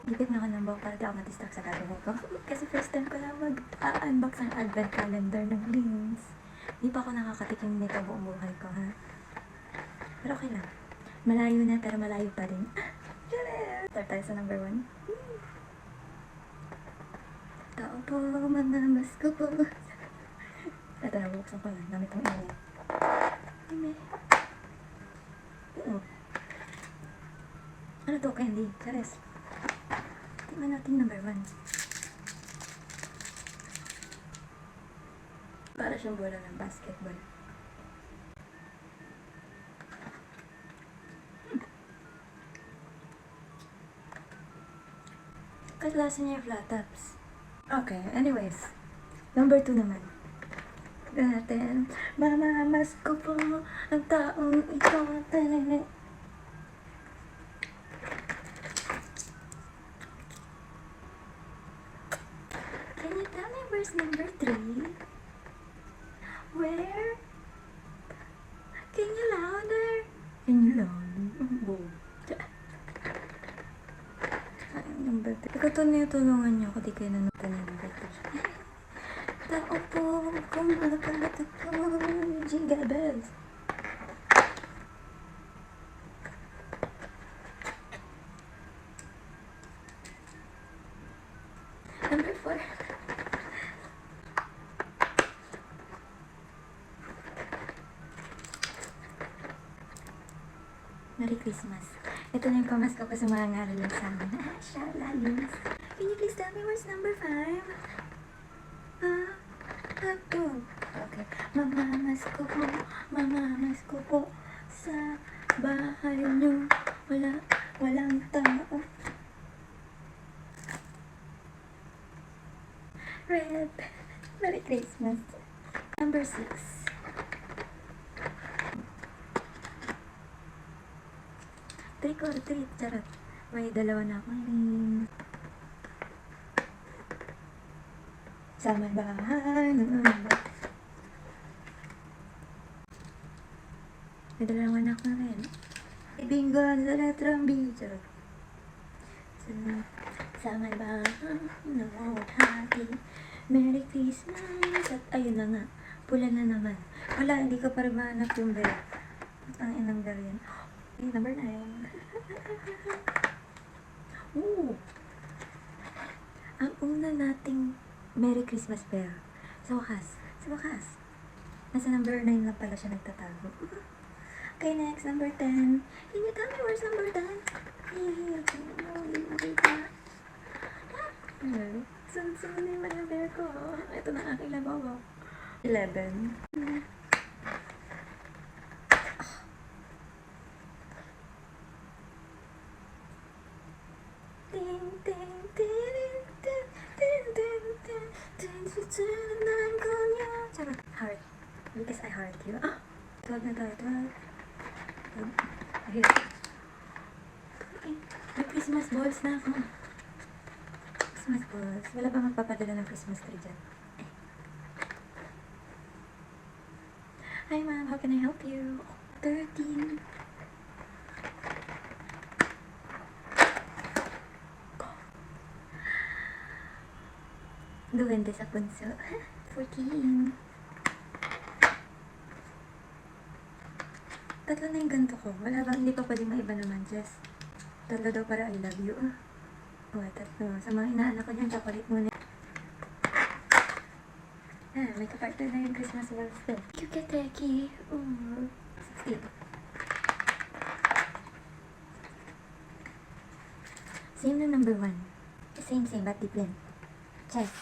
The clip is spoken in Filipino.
Gipit nga ako ng buhok para di ako madistract sa gagawin ko. Kasi first time ko lang mag-unbox ng advent calendar ng Linz. Di pa ako nakakatikim nito buong buhay ko, ha? Pero okay lang. Malayo na, pero malayo pa rin. Start tayo sa number 1. Tao po, mamamas ko po. Ito na, buksan ko lang. Gamit ang ingay. Ime. Ano to, candy? Chares. Tingnan natin number 1. Para siyang bola ng basketball. Kaklase niya yung flat tops. Okay, anyways. Number 2 naman. Natin. Mamamas ko po ang taong ikaw. Can you tell me where's number 3? Where? Can you louder? Can you louder? Number 3. Ikaw to na yung tulungan niyo ako. Di kayo nanonood ng number 3. Tao po, kung malapalata po, jingle bells. Number 4. Merry Christmas. Ito na yung pamasko ko sa mga ngaralan sa amin. Shalalis. Can you please tell me where's number 5? Ako. Okay. Mamamas ko po sa bahay nyo. Walang tao. Red. Merry Christmas. Number 6. Trick or treat. Charot. May dalawa na ako. Sa may bahay. May dalawa na ako rin. Ibingo sa letrang B. Charot. Sa may bahay. Hati. Merry Christmas. At ayun na nga. Pula na naman. Wala, hindi ko pa rin mahanap yung bell. Ang inang bell yan. Number 9. Ooh. Ang una nating Merry Christmas bell. Sa wakas. Nasa number 9 lang pala siya nagtatago. Okay, next. Number 10. Can you tell me where's number 10? Sunod na yung mga bear ko. Ito na aking labaw. 11. Heart. Because I heart you. 12 na tayo. 12. Okay. May Christmas balls na ako. Christmas balls. Wala ba magpapadala ng Christmas tree dyan? Hi ma'am, how can I help you? 13. Duwende sa punso. 14. Tatlo na yung ganito ko. Wala bang hindi pa pwedeng maiba naman, Jess? Tatlo daw para I love you. Tatlo. Sa mga inaanak ko dyan, chocolate muna. May kapartner na yung Christmas balls din. Yuki-teki. 16. Same na number 1. Same, but different. Check.